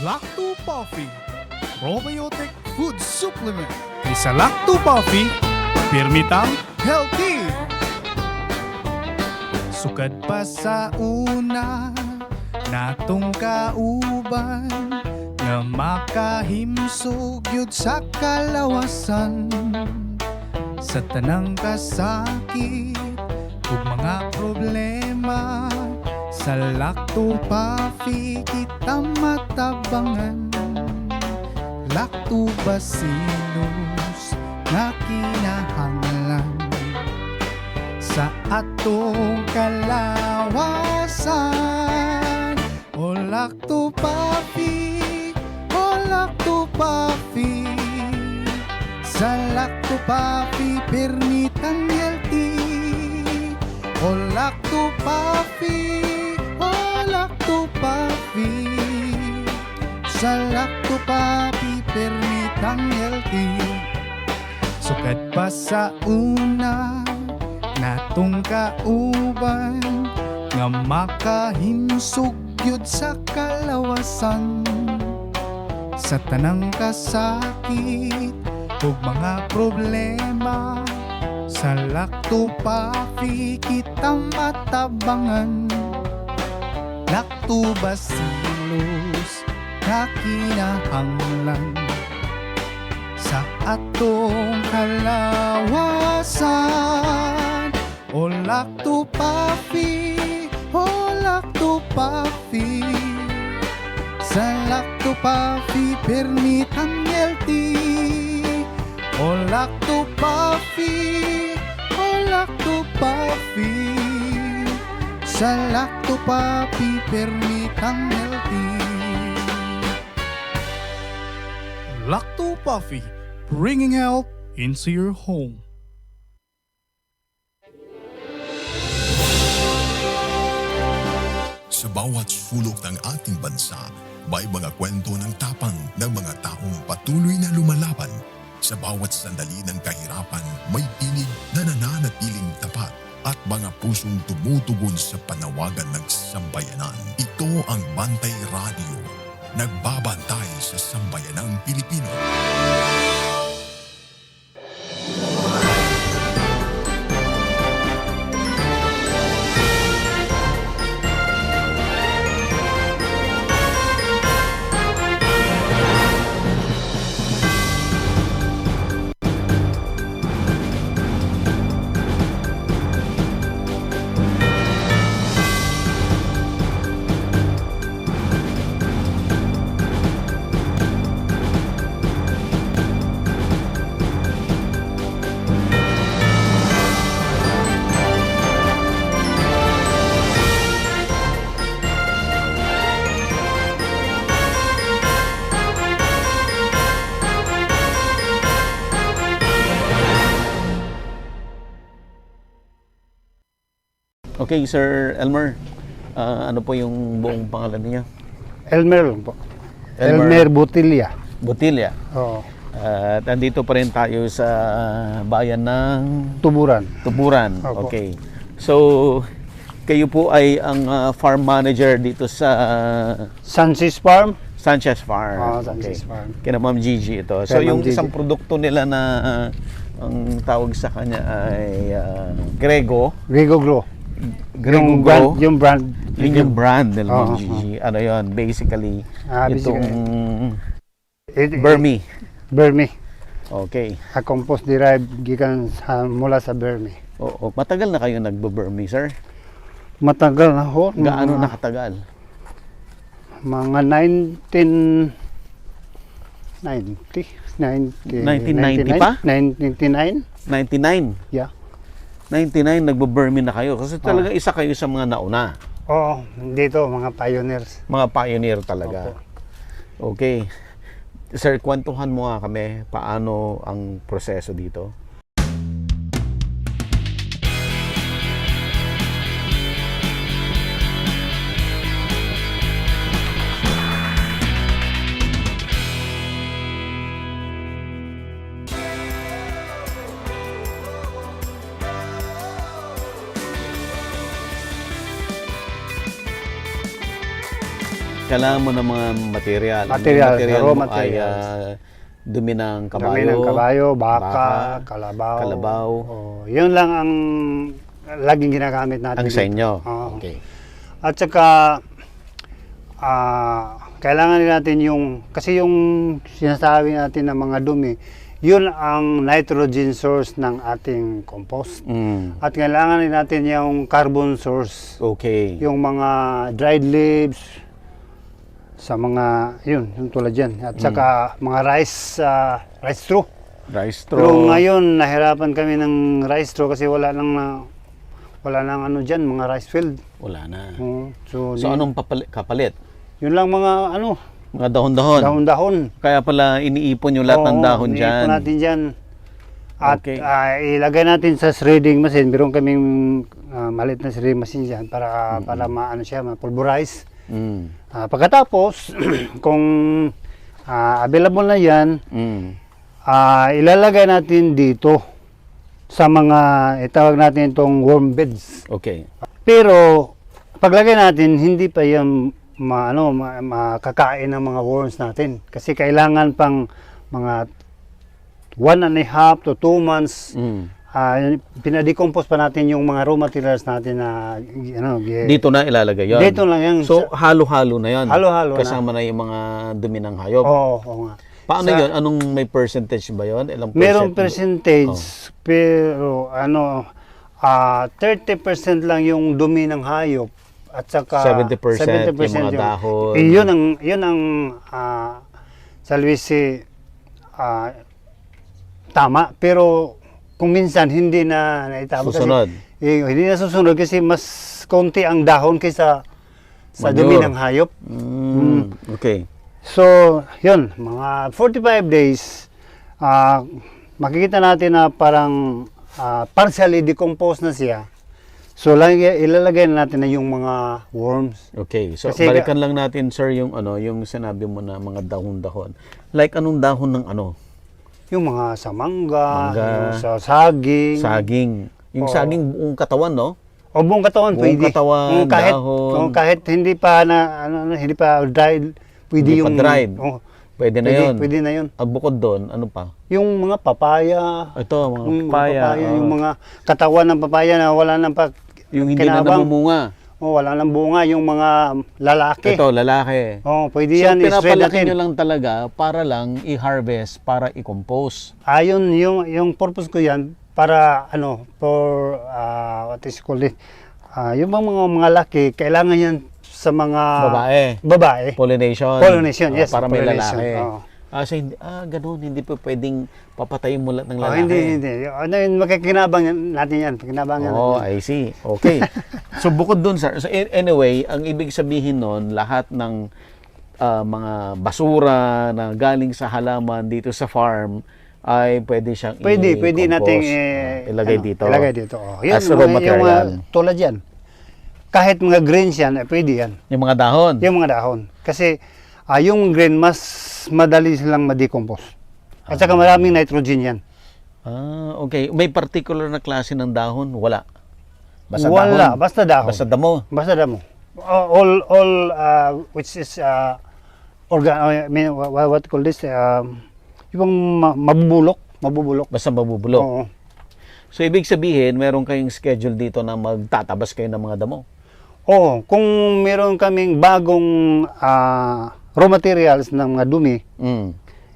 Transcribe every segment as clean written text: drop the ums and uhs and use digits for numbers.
Lacto Coffee, probiotic food supplement. Isa Lacto Coffee, pirmitang healthy. Sukad pa sa una, natong kauban, nga makahimsog yun sa kalawasan. Sa tanang kasakit, ug mga problema, sa Lacto Coffee kita matabangan. Lactobacillus nga kinahanglan sa atong kalawasan. O Lacto Coffee, o Lacto Coffee, sa Lacto Coffee pirmitang healthy. O Lacto Coffee, o Lacto Coffee, sa Lacto Coffee pirmitang healthy. Sukad pa sa una, natong kauban, nga makahimsog yun sa kalawasan. Sa tanang kasakit ug mga problema, sa Lacto Coffee kita matabangan. Lactobacillus nga kinahanglan sa atong kalawasan. O Lacto Coffee, o Lacto Coffee, sa Lacto Coffee pirmitang healthy. O Lacto Coffee, o Lacto Coffee, sa Lacto Coffee pirmitang healthy. Lacto Coffee, bringing health into your home. Sa bawat sulok ng ating bansa, may mga kwento ng tapang ng mga taong patuloy na lumalaban. Sa bawat sandali ng kahirapan, may tinig na nananatiling tapat at mga pusong tumutugon sa panawagan ng sambayanan. Ito ang Bantay Radio, nagbabantay sa sambayanang Pilipino. Okay, Sir Elmer, ano po yung buong pangalan niya? Elmer lang po. Elmer Elmer Botilla. Botilla. Oo. At andito pa rin tayo sa bayan ng Tuburan. Tuburan. Opo. Okay. So, kayo po ay ang farm manager dito sa Sanchez Farm. Sanchez Farm. Sanchez Farm. Kina Ma'am Gigi ito. So, Kay Ma'am yung Gigi. isang produkto nila na ang tawag sa kanya ay Grego. Grego Grow. Grego Yung Grow. brand, yung brand. Yun yung brand nila Ma'am Oo, Gigi. Ano yun? Basically, itong Burmese. Burmese. Okay. A compost derived gikan mula sa Burmese. Oo. Matagal na kayo nagbo-Burmese, sir? Matagal na ho. Gaano nakatagal? Mga 1990 pa? 1999. 99. Yeah. 99 nagbo-Burmese na kayo kasi talaga isa kayo sa mga nauna. Oo, dito mga pioneers. Mga pioneer talaga. Opo. Okay. Sir, kwentuhan mo nga kami paano ang proseso dito. kailangan mo ng mga material. Material, raw mo ay materials. dumi ng kabayo. Dumi ng kabayo, baka, kalabaw. kalabaw. Oh, yun lang ang laging ginagamit natin. Ang sa dito. inyo. Oo. Okay. At saka, kailangan din natin kasi yung sinasabi natin ng mga dumi, yun ang nitrogen source ng ating compost. Mm. At kailangan din natin yung carbon source, Okay. yung mga dried leaves, sa mga, yung tulad yan. At saka mga rice straw. Rice Pero straw. ngayon, nahirapan kami ng rice straw kasi wala nang ano dyan, mga rice field. Wala na. So Anong kapalit? yun lang mga Mga dahon-dahon. dahon-dahon. Kaya pala iniipon yung lahat ng dahon iniipon dyan. natin dyan. At Okay. ilagay natin sa shredding machine. Meron kaming maliit na shredding machine dyan para siya, ma-pulverize. Mm. Pagkatapos, kung available na yan, Mm. ilalagay natin dito sa mga, itawag natin itong worm beds. Okay. Pero, paglagay natin, hindi pa yan makakain ng mga worms natin. Kasi kailangan pang mga 1.5 to 2 months, Mm. pinadecompose pa natin yung mga raw materials natin na, Dito na ilalagay yon. dito lang yan. So, halo-halo na yon. Halo-halo na. Kasama na yung mga dumi ng hayop. Oo nga. Paano yon? Anong may percentage ba yon? Ilang Merong percent? percentage, pero 30% lang yung dumi ng hayop at saka 70% yung mga dahon. Yun ang salwisi tama, pero kung minsan hindi na naitama Susunod. kasi hindi na susunod kasi mas konti ang dahon kaysa sa Manure. dumi ng hayop. Okay. So, yun, mga 45 days, makikita natin na parang partially decomposed na siya. So, ilalagay na natin na yung mga worms. Okay. So, Kasi balikan lang natin, sir, yung yung sinabi mo na mga dahon-dahon. Like, anong dahon ng ano? Yung mga sa mangga, Mangga. yung sa saging. Saging. Yung Oo. saging buong katawan, no? O buong katawan, Buong pwede. katawan, kahit, dahon. kahit hindi pa hindi pa dried, pwede Hindi pa yung dried. Pwede na yun. Pwede na yun. Bukod doon, ano pa? Yung mga papaya, Ito, mga yung papaya. yung mga katawan ng papaya na wala nang yung hindi na kinabang. namumunga. Wala nang bunga, yung mga lalaki. Ito, lalaki. Pwede So, yan, i-spread pinapalaki natin. nyo lang talaga para lang i-harvest, para i-compose. Ayun, yung purpose ko yan, para for, what is called it, yung mga laki, kailangan yan sa mga babae. Pollination. Pollination, yes. Para may pollination, lalaki. oo. Ganun. Hindi pa pwedeng papatayin mo lahat ng lalaki. Hindi. Makikinabang natin yan. Pakinabangan Oh, natin. I see. Okay. So, bukod dun, sir. So, anyway, ang ibig sabihin nun, lahat ng mga basura na galing sa halaman dito sa farm ay pwede siyang Pwede nating ilagay dito. Ilagay dito. Yan, As raw material. tulad yan. Kahit mga greens yan, pwede yan. Yung mga dahon. Yung mga dahon. Kasi yung green, mas madali silang ma-decompose. At saka maraming nitrogen yan. Okay. May particular na klase ng dahon? Wala. Wala, basta dahon. Basta damo. Basta damo. All which is what you call this? Yung mabubulok. Basta mabubulok. Oo. So, ibig sabihin, meron kayong schedule dito na magtatabas kayo ng mga damo. Oo, kung meron kaming bagong raw materials ng mga dumi,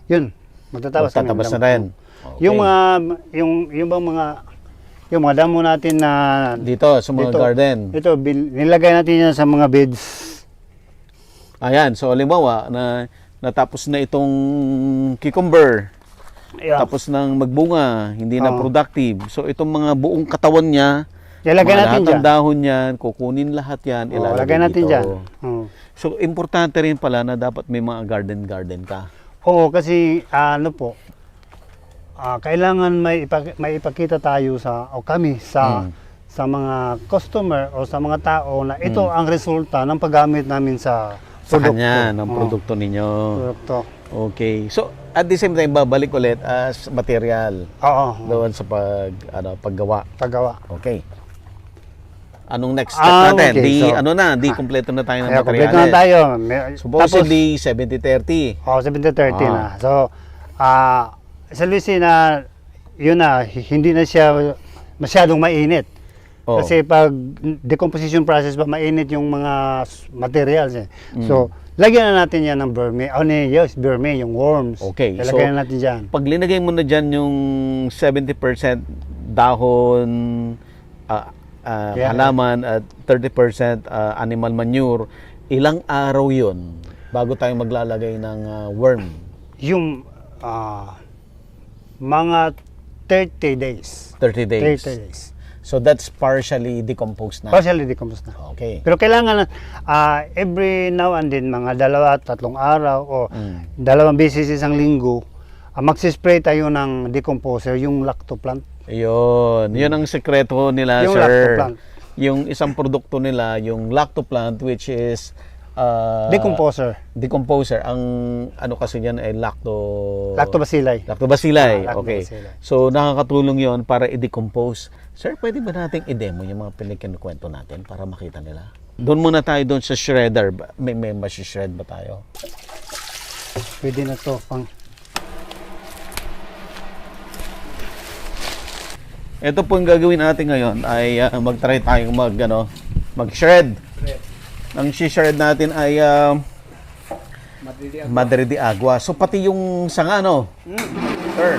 yun, magtatabas kami ng Magtatabas na damo. rin. Okay. Yung mga damo natin na Dito, sa mga dito, garden. Ito, nilagay natin yan sa mga beds. Ayan, so halimbawa, natapos na itong cucumber. Yeah. Tapos nang magbunga, hindi na Oo. productive. So itong mga buong katawan niya, Ilagay natin lahat ng dyan. dahon niyan, kukunin lahat yan, ilalagay Lagay natin dito. dyan. Oo. So importante rin pala na dapat may mga garden ka. Oo, kasi kailangan may ipakita tayo kami sa mga customer o sa mga tao na ito ang resulta ng paggamit namin sa Sa produkto. kanya, ng Oo, produkto ninyo. produkto. Okay. So at the same time, babalik ulit as material Oo, doon sa paggawa. paggawa. Okay. Anong next step natin? okay. Di, So, di kompleto na tayo ng Kaya kompleto materyales. na tayo. Supposedly, 70-30. 70-30 Ah. na. So, sa Lucy na, yun na, hindi na siya masyadong mainit. Oh. Kasi pag decomposition process pa, mainit yung mga materials. Eh. Mm. So, lagyan na natin yan ng vermi. Vermi, yung worms. Okay, Lagyan na natin dyan. Pag linagay mo na dyan yung 70% dahon, halaman at 30% animal manure, ilang araw yun bago tayo maglalagay ng worm? Yung mga 30 days. 30 days. 30 days. So that's partially decomposed na. Partially decomposed na. Okay. Pero kailangan every now and then, mga 2-3 araw o Mm. 2 beses isang linggo, magsispray tayo ng decomposer, yung lactoplant. Yun. Yun ang sekreto nila, Yung sir. lactoplant. Yung isang produkto nila, yung lactoplant, which is Decomposer. decomposer. Ang ano kasi yan ay Lactobacilli. Lactobacilli. Ah, Okay. lactobacilli. So nakakatulong 'yon para i-decompose. Sir, pwede ba nating i-demo yung mga pinikinukwento natin para makita nila? Doon muna tayo doon sa shredder. May shred ba tayo? Pwede na to pang Ito po yung gagawin natin ngayon ay mag-try tayong mag-shred. Ang shred natin ay Madre de Agua. So pati yung sanga, Sir.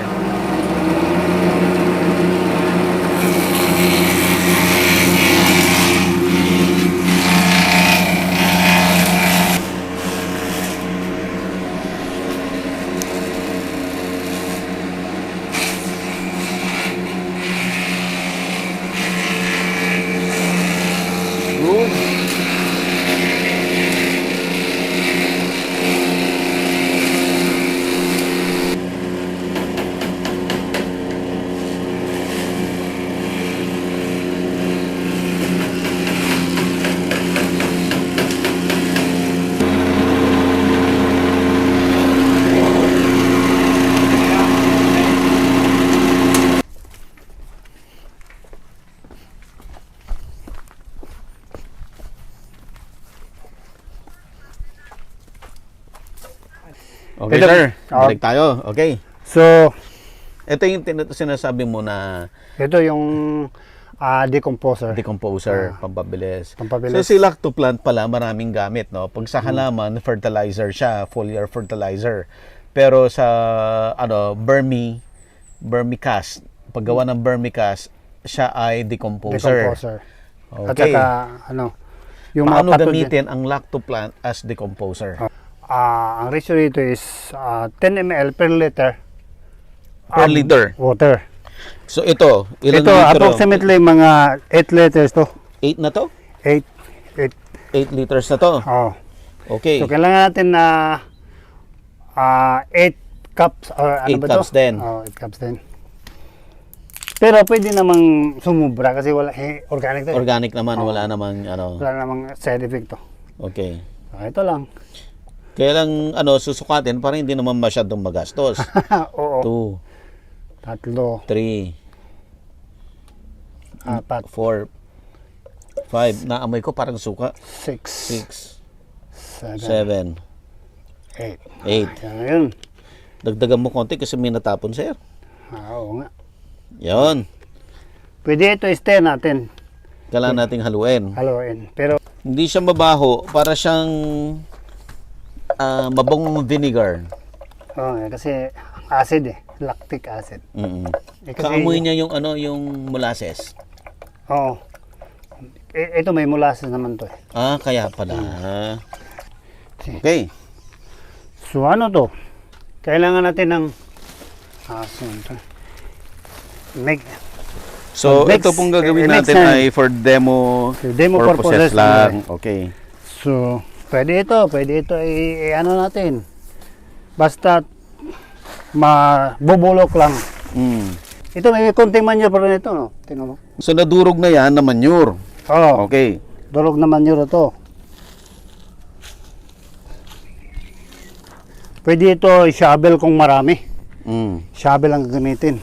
Good. Okay, Ito- sir. Balik tayo. Okay. So, Ito yung sinasabi mo na ito yung decomposer. decomposer, pampabilis. Pampabilis. So si lactoplant pala maraming gamit, no? Pag sa halaman, fertilizer siya, foliar fertilizer. Pero sa vermicast, paggawa ng vermicast, siya ay decomposer. Decomposer. At Okay. saka, yung Paano pathogen- gamitin ang lactoplant as decomposer? ang ratio dito is 10 ml per liter. Per liter. Water. So ito, ilang Ito, litro? approximately mga 8 liters to. 8 na to? 8. 8 liters na to. Oh. Okay. So, kailangan natin na 8 cups. Or ano 8 ba cups to? din. Oh, 8 cups din. Pero pwede namang sumubra kasi wala, organic to. Organic naman, wala namang Wala namang side effect to. Okay. So, ito lang. Kaya lang susukatin para hindi naman masyadong magastos. Oo. 2, 3, 3, 4, 4, 5. Naamoy ko parang suka. 6, 6, 7, 7, 8. 8. Yan na yun. Dagdagan mo konti kasi may natapon, sir. Oo nga. Yon. Pwede ito i-stir natin. Kailangan nating haluin. Haluin. Pero, Hindi siya mabaho. Para siyang mabong vinegar. kasi acid lactic acid. Mm-mm. Eh, kasi- Kaamoy niya yung yung molasses. Oo. Ito may molasses naman to. Kaya pala. Okay. So ano to? Kailangan natin ng to. So, Next, ito pong gagawin next natin time. ay for demo, Demo purposes purposes lang. Okay. So, pwede ito ano natin. Basta mabubulok lang. Mm. Ito may konting manure pa rin ito, no? Tingnan mo. So, nadurog na yan na manure. Oo. Okay. Durog na manure ito. Pwede ito i-shovel kung marami. Mm. Shovel ang gagamitin.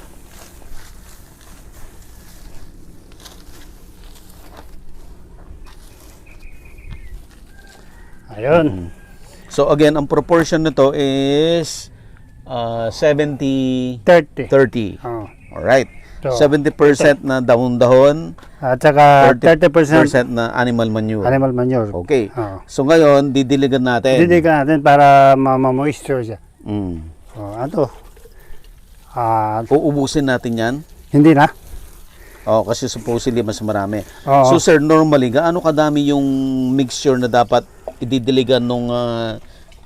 Ayun. So again, ang proportion nito is 70-30. 30. Oh. Alright. So, 70% na dahon-dahon, At saka 30% 30% na animal manure. animal manure. Okay. Oh. So ngayon, didiligan natin. Didikan natin para ma-moisture siya. Mm. Oh, ano? Uubusin natin yan. Hindi na. Oh, kasi supposedly mas marami. Oo. So sir, normally, gaano kadami yung mixture na dapat ididiligan nung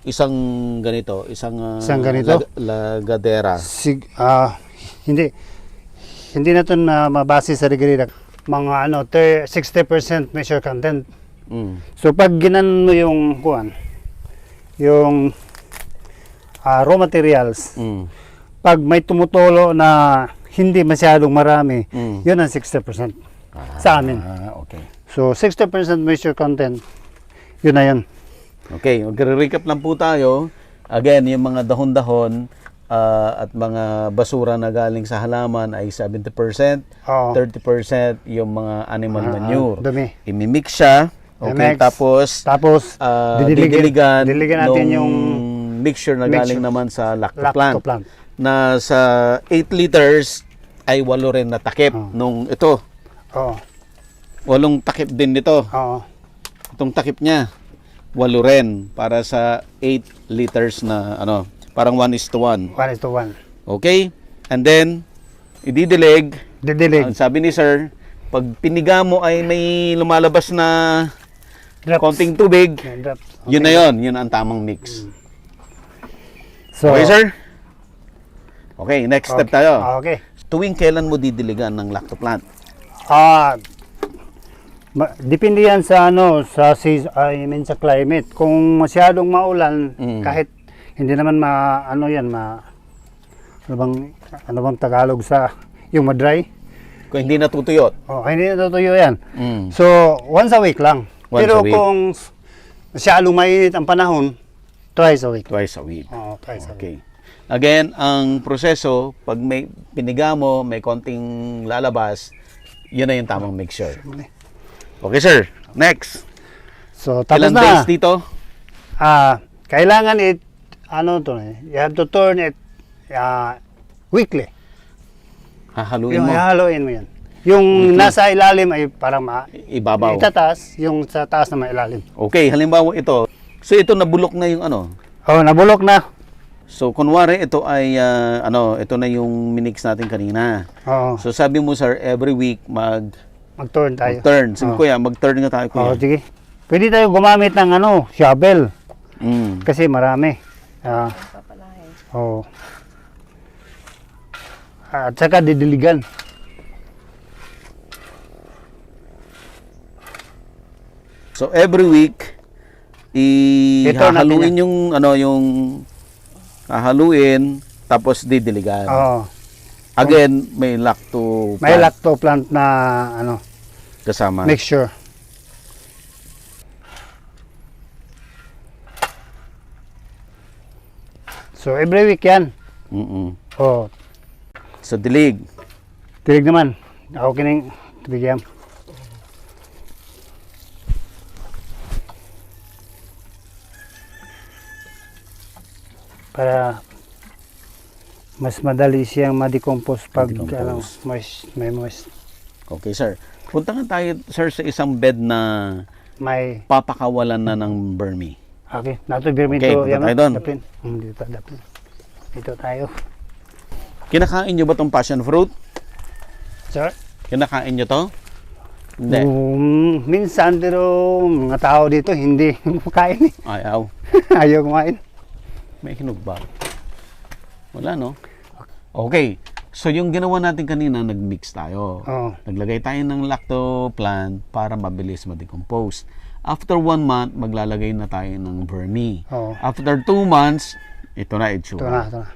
isang ganito? Isang ganito? Lagadera. Hindi na ito na mabase sa degree. Mga 60% measure content. Mm. So pag ginan mo yung yung raw materials, Mm. pag may tumutulo na hindi masyadong marami, Mm. yun ang 60% sa amin. Okay. So 60% moisture content, yun na yun. Okay, magre-recap lang po tayo. Again, yung mga dahon-dahon at mga basura na galing sa halaman ay 70%, Oo. 30% yung mga animal manure. Dumi. Imimix siya. Okay, Mix. tapos didiligan natin nung yung mixture na galing naman sa lactoplant. lactoplant. Na sa 8 liters ay 8 rin na takip nung ito. Oo. 8 takip din nito. Oo. Itong takip niya 8 rin para sa 8 liters na parang 1:1. 1:1. Okay? And then ididilig. Didilig. Ang sabi ni sir, pag piniga mo ay may lumalabas na Drops. konting tubig, Drops. yun na yun ang tamang mix. So, Okay, sir? Okay, next step tayo. Okay. Tuwing kailan mo didiligan ng lactoplant? Depende yan sa sa sa climate. Kung masyadong maulan, kahit hindi naman ano bang Tagalog sa yung ma-dry? Kung hindi natutuyot. Hindi natutuyo yan. Mm. So, once a week lang. Once a Pero week. kung masyadong mainit ang panahon, twice a week. Twice a week. Twice a week. Okay. Again, ang proseso, pag may piniga mo, may konting lalabas, yun na yung tamang mixture. Okay, sir. Next. So, tapos Ilang na. days dito? Kailangan you have to turn it weekly. Hahaluin Yung mo. haluin mo yan. Yung nasa ilalim ay parang Ibabaw. itataas, yung sa taas na mailalim. Okay, halimbawa ito. So ito nabulok na yung Nabulok na. So kunwari ito ay ito na yung minix natin kanina. Oo. So sabi mo sir, every week Mag-turn tayo. mag-turn. Sige kuya, mag-turn nga tayo kuya. Sige. Pwede tayo gumamit ng shovel. Mm. Kasi marami. At saka didiligan. So every week hahaluin yung hahaluin tapos didiligan. Again, may May lactoplant na kasama. mixture. So every week yan. Mm-mm. So dilig. Tilig naman. Ako kining bigyan. Para mas madali siyang ma-decompose pag may moist. Okay, sir. Punta nga tayo, sir, sa isang bed na May papakawalan na ng Burmese. okay, nato birmin Okay, to punta tayo doon. Daplin. Dito daplin. Dito tayo. Kinakain nyo ba tong passion fruit? Sir? Kinakain nyo to? Hindi. Minsan pero mga tao dito hindi kumakain eh. Ayaw. Ayaw kumain. May hinog ba? Wala, no? Okay. So, yung ginawa natin kanina, nag-mix tayo. Oo. Naglagay tayo ng lactoplant para mabilis ma-decompose. After 1 month, maglalagay na tayo ng Burmese. Oo. After 2 months, ito na itsura. Ito na.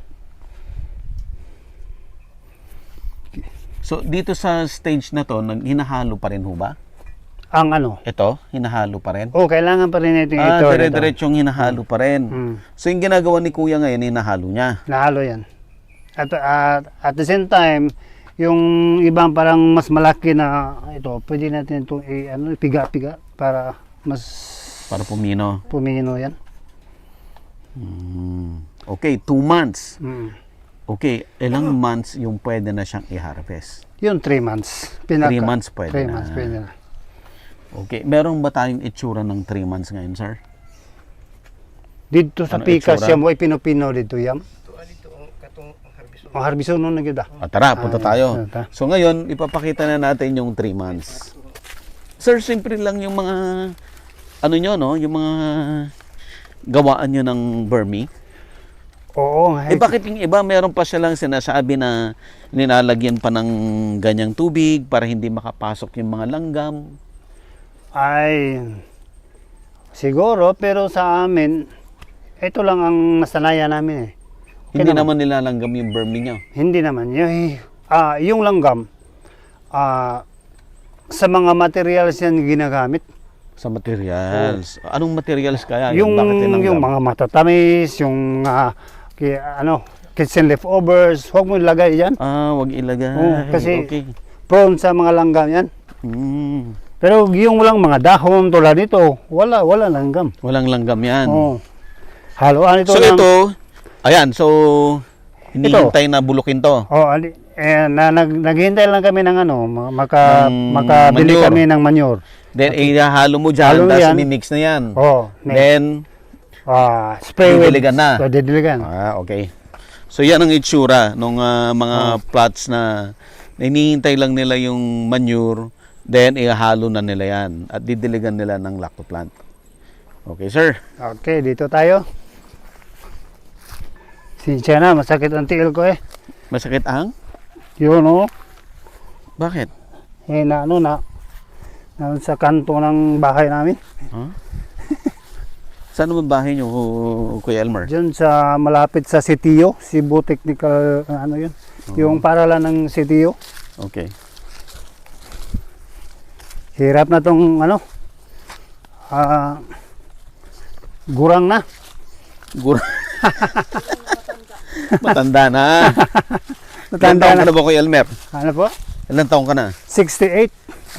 So, dito sa stage na to, hinahalo pa rin ho ba? Ang Ito, hinahalo pa rin? kailangan pa rin ito. ito. Dire-diretsong hinahalo pa rin. So, yung ginagawa ni Kuya ngayon, hinahalo niya. Nahalo yan. At the same time, yung ibang parang mas malaki na ito, pwede natin itong ipiga-piga para mas Para pumino. pumino yan. Okay, 2 months. Mm. Okay, ilang months yung pwede na siyang i-harvest? Yun, 3 months. 3 months pwede 3 na. months pwede na. Okay, meron ba tayong itsura ng 3 months ngayon, sir? Dito sa Ano pikas itsura? yan, mo pinupino dito yan. Ang harbison nun na yun ah. Tara, punta tayo. punta. So ngayon, ipapakita na natin yung 3 months. Sir, simple lang yung mga, ano nyo, no? Yung mga gawaan nyo ng Burmese. Oo. Bakit yung iba, meron pa silang sinasabi na nilalagyan pa ng ganyang tubig para hindi makapasok yung mga langgam? Ay, siguro, pero sa amin, ito lang ang nasanayan namin eh. Hindi naman nilalanggam yung Burmese nyo. Hindi naman. Yung langgam, sa mga materials yan ginagamit. Sa materials. Anong materials kaya? Yung, Bakit tinanggap? yung mga matatamis, yung kitchen leftovers, huwag mo ilagay yan. Wag ilagay. Oo, kasi- okay. Prone sa mga langgam yan. Mm. Pero yung walang mga dahon tulad nito, wala langgam. Walang langgam yan. Oo. Haluan ito So ng- ito, ayan, so hinihintay na bulukin to. Naghihintay lang kami ng makabili manure. kami ng manure. Then ihahalo mo dyan, Halo mo tapos yan. mimix na yan. Then, Then, spray with didiligan na. Didiligan. Okay. So yan ang itsura ng mga plots na hinihintay lang nila yung manure, then ihahalo na nila yan at didiligan nila ng lactoplant. Okay, sir. Okay, dito tayo. Sinsya na, masakit ang tiil ko eh. Masakit ang? Yun oh. Bakit? Na sa kanto ng bahay namin. Huh? Saan naman bahay nyo, Kuya Elmer? Diyan sa malapit sa CTO, Cebu Technical, yun. Yung paralan ng CTO. Okay. Hirap na tong gurang na. Matanda na. Ilan Matanda taong na. ka na ba, Kuya Elmer? Ano po? Ilan taong ka na? 68.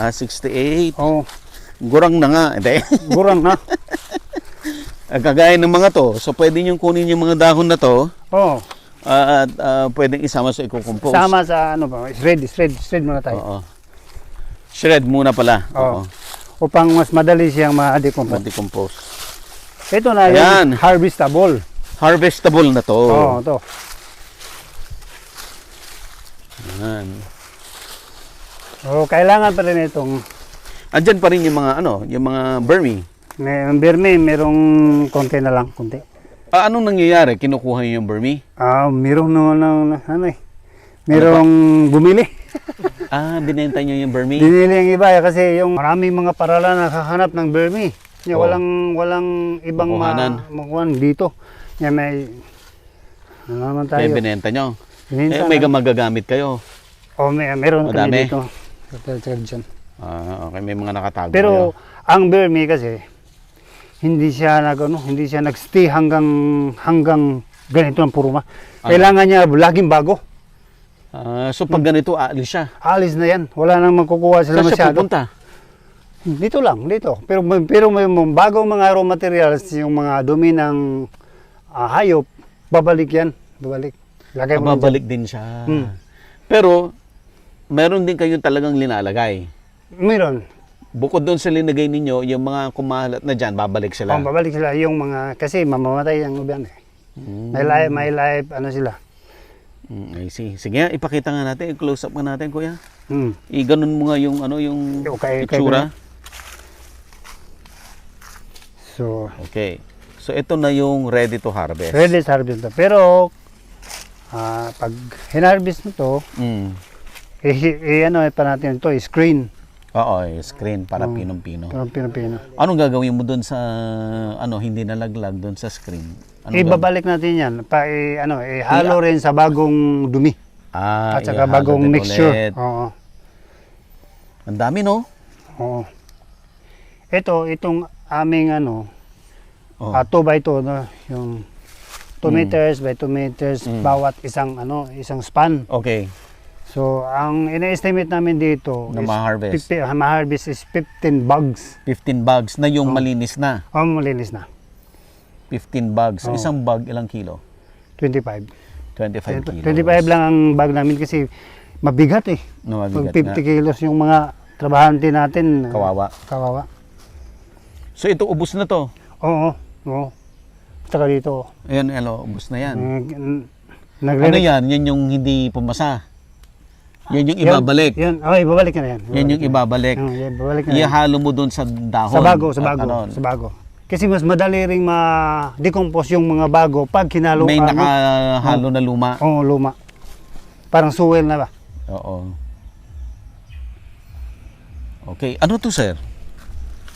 68. Oh, Gurang na nga. Hindi. gurang na. Kagaya ng mga to, so pwede nyo kunin yung mga dahon na to Oh, at pwedeng isama sa i-compose. sama sa shred muna tayo. Oo. Shred muna pala. Oo. Upang mas madali siyang ma-decompose. Mag-decompose. Ito na Ayan. yung harvestable. Harvestable na to. Oo, ito. Ayan. Oh, kailangan pa rin itong Andyan pa rin yung mga yung mga Burmese. merong konti na lang, konti. Anong nangyayari? Kinukuha niyo yung Burmese? Merong merong bumili. Binenta niyo yung Burmese? Dinili ang iba kasi yung maraming mga paralan nakahanap ng Burmese. Oo. Walang ibang Makuhanan. makuhan dito. May naman tayo. Kaya binenta nyo. Binenta May na. magagamit kayo. Meron Madami. kami dito. Dyan. Okay, may mga nakatago Pero kayo. ang Burmese kasi hindi siya nagstay hanggang ganito ang puruma. Kailangan niya laging bago. So pag ganito, aalis siya. Alis na yan. Wala nang magkukuha sila Saan siya masyado. pupunta? Dito lang, dito. Pero may bagong mga raw materials, yung mga dumi ng hayop, babalik yan. Babalik. Lagay mo Babalik din siya. Hmm. Pero, meron din kayong talagang linalagay. Meron. Bukod doon sa linagay ninyo, yung mga kumalat na dyan, babalik sila. Babalik sila yung mga, kasi mamamatay ang ubiyan eh. May life, sila. I see. Sige nga, ipakita nga natin, i-close up nga natin, kuya. I-ganon mo nga yung, yung Okay, itsura. So, Okay. So, ito na yung ready to harvest. ready sa harvest na. Pero, pag hinarvest mo to, pa natin ito, screen. Oo, screen para pinong-pino. Parang pinapino. Anong gagawin mo doon sa, hindi nalaglag doon sa screen? Ibabalik natin yan. Ihalo rin sa bagong dumi. At saka ihahalo bagong din mixture. ulit. Oo. Ang dami, no? Oo. Itong aming 2x2 yung 2 meters by 2 meters bawat isang span. Okay. So, ang ina-estimate namin dito Na ma-harvest. ma-harvest is 15 bags. 15 bags na yung malinis na. Oh, malinis na. 15 bags. Oh. Isang bag, ilang kilo? 25. 25 kilos. 25 lang ang bag namin kasi mabigat eh. No, Pag mabigat 50 kilos yung mga trabahante natin. Kawawa. Kawawa. So ito, ubos na to. Oo. Oo. Saka dito. Ayan, hello, ubos na yan. Nagre- Ano yan? Yan yung hindi pumasa. Yan yung ibabalik. Yan, oh, ibabalik na yan. Yan yung ibabalik. Ibabalik na yan. Ihalo mo doon sa dahon. Sa bago, sa At bago, ano, sa bago. Kasi mas madali ring ma-decompose yung mga bago pag kinalo. may nakahalo na luma. Oo, luma. Parang suwel na ba? Oo. Okay. Ano to, sir?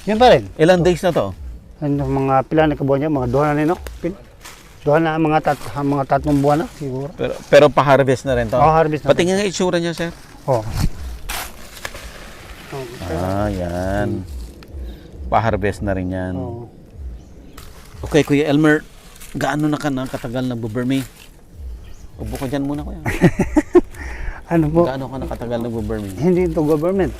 Yan pa rin. Ilang days na to? Ano, mga pila na kabuhan niya, mga duha na nino. Duha na mga tatlong buwan na siguro. Pero pa-harvest na rin to? Oh, harvest na. Patingin nga itsura niya, sir. Oh. Ah, yan. Pa-harvest na rin yan. Oh. Okay, Kuya Elmer, gaano na ka na katagal nagbo-Burmese? Upo ka dyan muna, Kuya. Ano po? Gaano ka na katagal nagbo-Burmese? Hindi ito government.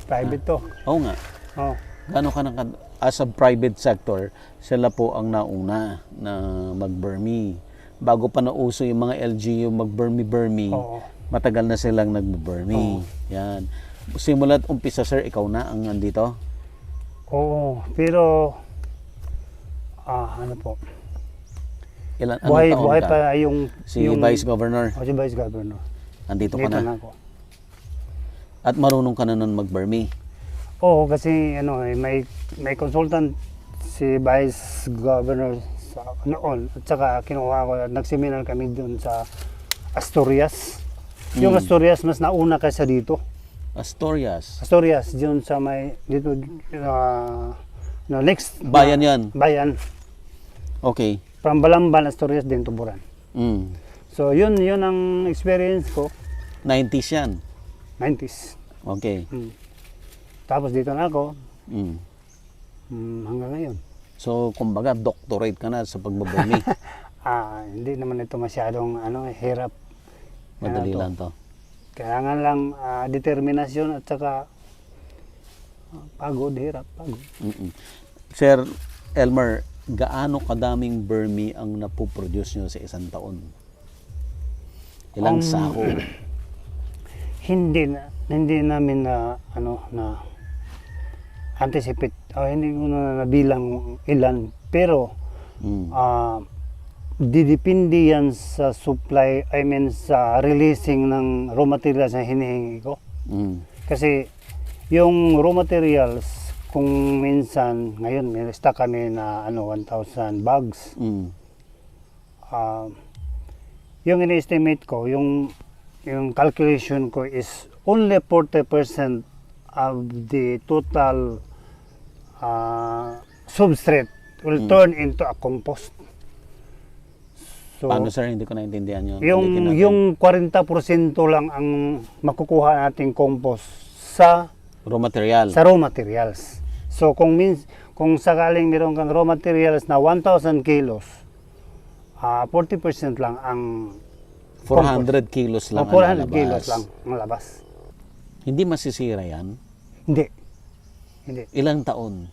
Private to. Oo nga. Oh. Gaano ka na as a private sector, sila po ang nauna na mag-Burmese. Bago pa nauso yung mga LGU mag-Burmese, Oo. matagal na silang nagbo-Burmese. Yan. Simula't umpisa, sir, ikaw na ang nandito? Oo. Pero, ano po? Anong Buhay taon ka? pa yung... Si yung, Vice Governor, Oh, si Vice Governor. andito ka Dito na. na ako. At marunong ka na nun mag-Burmese. Oo, kasi may consultant si Vice Governor noon at saka kinuha ko, nagseminar kami doon sa Asturias. Yung Asturias mas nauna kaysa dito. Asturias. Asturias, diyon sa may dito next Bayan yan. bayan Okay. from Balamban, Asturias din Tuburan. Mm. So yun ang experience ko 90s yan. 90s. Okay. Tapos dito na ako Mm. hanggang ngayon. So, kumbaga, doctorate ka na sa pagbaburmese. Hindi naman ito masyadong hirap. Madali Ano to? lang to. Kailangan lang determinasyon at saka pagod, hirap, pagod. Mm-mm. Sir Elmer, gaano kadaming Burmese ang napoproduce nyo sa isang taon? Ilang sako? Hindi namin na anticipate hindi ko na nabilang ilan pero Mm. didepende yan sa supply, sa releasing ng raw materials na hinihingi ko. Mm. Kasi yung raw materials, kung minsan, ngayon may stock kami na 1,000 bags. Mm. Yung ini-estimate ko, yung calculation ko is only 40% of the total substrate will turn into a compost. So, Paano, sir? Hindi ko naintindihan yun. yung 40% lang ang makukuha nating compost sa Raw material. raw materials. So kung sakaling meron kang raw materials na 1,000 kilos, 40% lang ang 400 kilos lang ang 400 lalabas. kilos lang ang labas. Hindi masisira yan? Hindi. Ilang taon?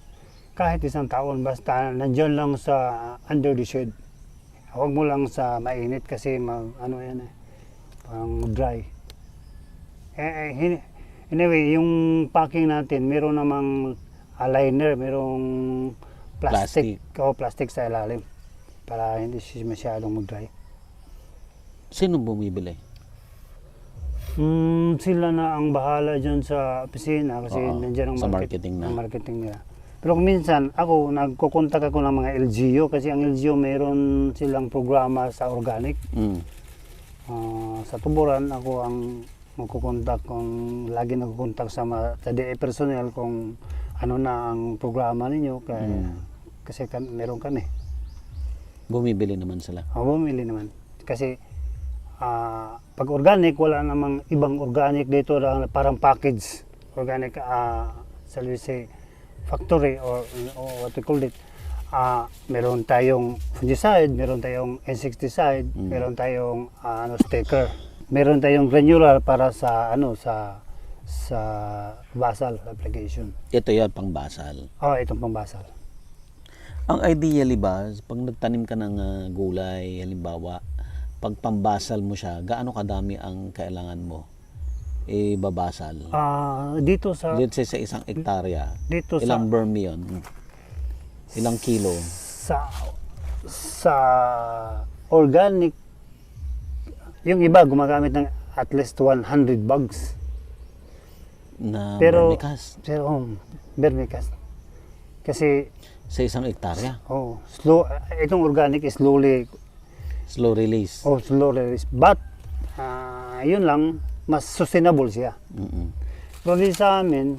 Kahit isang taon, basta nandiyan lang sa under the shade. Huwag mo lang sa mainit kasi parang dry. Anyway, yung packing natin, meron namang liner, merong plastic. Plastic sa ilalim para hindi siya masyadong dry. Sino bumibili? Sila na ang bahala dyan sa opisina kasi Oo, nandiyan ang sa marketing na. ang marketing nila. Pero kung minsan, nagkukontak ako ng mga LGU kasi ang LGU meron silang programa sa organic. Mm. Sa Tuburan, ako ang magkukontak lagi nagkukontak sa DA personnel kung ano na ang programa ninyo kasi meron kami. Bumibili naman sila. Bumili naman. Kasi pag organic, wala namang ibang organic dito na parang package. Organic, factory or what we call it. Meron tayong fungicide, meron tayong insecticide, meron tayong sticker. Meron tayong granular para sa ano sa basal application. Ito yan, pang basal. Oh, itong pambasal. Ang ideally ba, pag nagtanim ka ng gulay, halimbawa, pag pambasal mo siya, gaano kadami ang kailangan mo? Babasal. Dito sa Let's say sa isang hektarya, dito ilang berm yun? Ilang kilo? sa organic, yung iba gumagamit ng at least 100 bags. Na Pero vermicast? Pero vermicast. Kasi Sa isang hektarya? itong organic is Slow release? slow release. But yun lang, mas sustainable siya. Mm-mm. Pero di sa amin,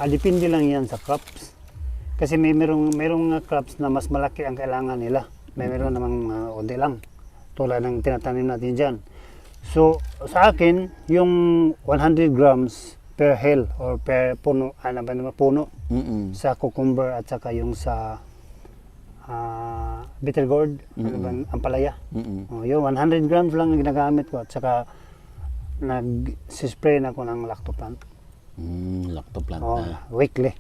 depende lang yan sa crops. Kasi merong mga crops na mas malaki ang kailangan nila. Meron namang onti lang. Tulad ng tinatanim natin dyan. So, sa akin, yung 100 grams per hill or per puno, puno Mm-mm. sa cucumber at saka yung sa bitter gourd, ampalaya. Mm-mm. Yung 100 grams lang ang ginagamit ko at saka nag-spray na ako ng lactoplant. Lactoplant na. Weekly.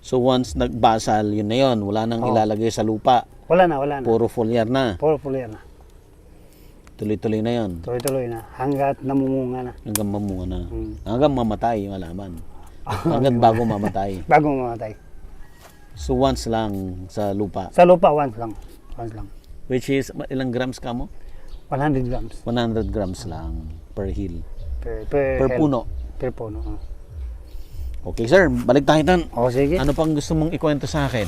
So once nagbasal, yun na yun. Wala nang ilalagay sa lupa. Wala na. Puro foliar na. Puro full na. Tuloy-tuloy na yun. Tuloy-tuloy na. Hanggat namumunga na. Hanggang mamunga na. Hanggang mamatay yung halaman. Hanggang bago mamatay. Bago mamatay. So once lang sa lupa. Sa lupa, once lang. Once lang. Which is, ilang grams ka mo? 100 grams 100 grams lang per hill. per Per head. puno. Per puno. Okay sir, balik tayo tan. Sige. Ano pang gusto mong ikwento sa akin?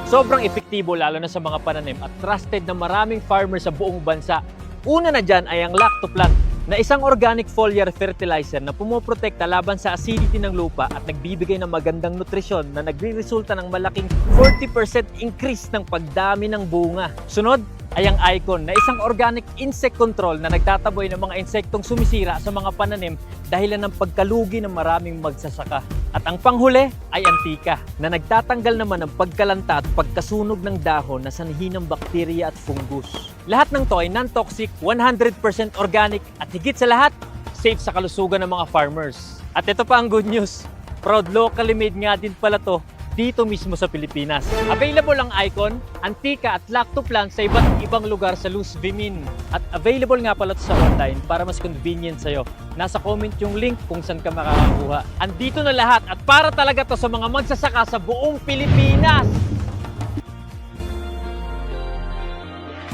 Sobrang epektibo lalo na sa mga pananim at trusted na maraming farmers sa buong bansa. Una na dyan ay ang Lactoplant na isang organic foliar fertilizer na pumoprotekta laban sa acidity ng lupa at nagbibigay ng magandang nutrisyon na nagre-resulta ng malaking 40% increase ng pagdami ng bunga. Sunod ay ang Icon na isang organic insect control na nagtataboy ng mga insektong sumisira sa mga pananim dahilan ng pagkalugi ng maraming magsasaka. At ang panghuli ay Antika na nagtatanggal naman ng pagkalanta at pagkasunog ng dahon na sanhi ng bakterya at fungus. Lahat ng to ay non-toxic, 100% organic at higit sa lahat, safe sa kalusugan ng mga farmers. At ito pa ang good news, proud locally made nga din pala to dito mismo sa Pilipinas. Available ang Icon, Antika at Lactoplant sa iba't ibang lugar sa Luz Vimin. At available nga pala sa online para mas convenient sa'yo. Nasa comment yung link kung saan ka makakakuha. Andito na lahat at para talaga to sa mga magsasaka sa buong Pilipinas.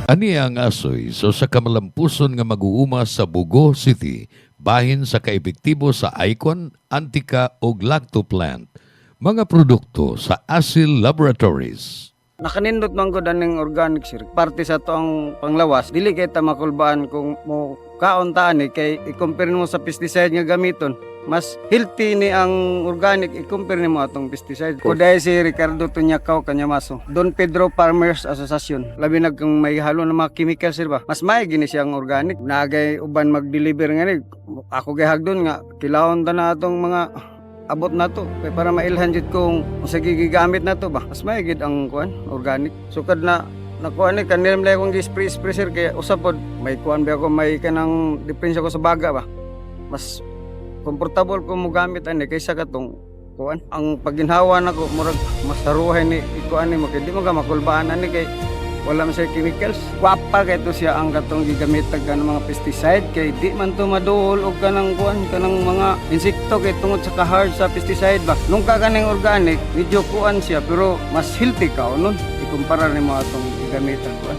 Ani ang asoy so sa kamalampuson nga mag-uuma sa Bugo City, bahin sa kaepektibo sa Icon, Antika ug Lactoplant. Mga produkto sa Asil Laboratories. Nakanindot man ko daning organic sir. Parte sa to ang panglawas. Dili kay ta makulbaan kung mo kauntaan kay i-compare mo sa pesticide nga gamiton. Mas healthy ni ang organic i-compare nimo atong pesticide. Kuday si Ricardo Tunyakaw Kanyamaso. Don Pedro Farmers Association. Labi nag kung may halo ng mga chemical sir ba. Mas may gini siyang organic. Nagay uban mag-deliver nga ni. Ako gay hagdon nga kilawon ta na atong mga abot na to kay para mailhan jud kung sa gigamit na to ba mas maigid ang kuan organic sukad na nakuan ni kanil lay kong spray sir kay usapod may kuan ba ako may kanang diferensya ko sa baga ba mas comfortable ko mo gamit ani kaysa katong kuan ang paginhawa nako murag mas haruhay ni ikuan ni mo kay di mo ka makulbaan ani kay wala man siya chemicals. Wapa kay to siya ang katong gigamitag kanang mga pesticide kay di man to maduol og kanang kuan kanang mga insekto kay tungod sa ka-hard sa pesticide ba. Nung ka kaning organic, medyo kuan siya pero mas healthy ka unon ikumpara nimo atong gigamitag kuan.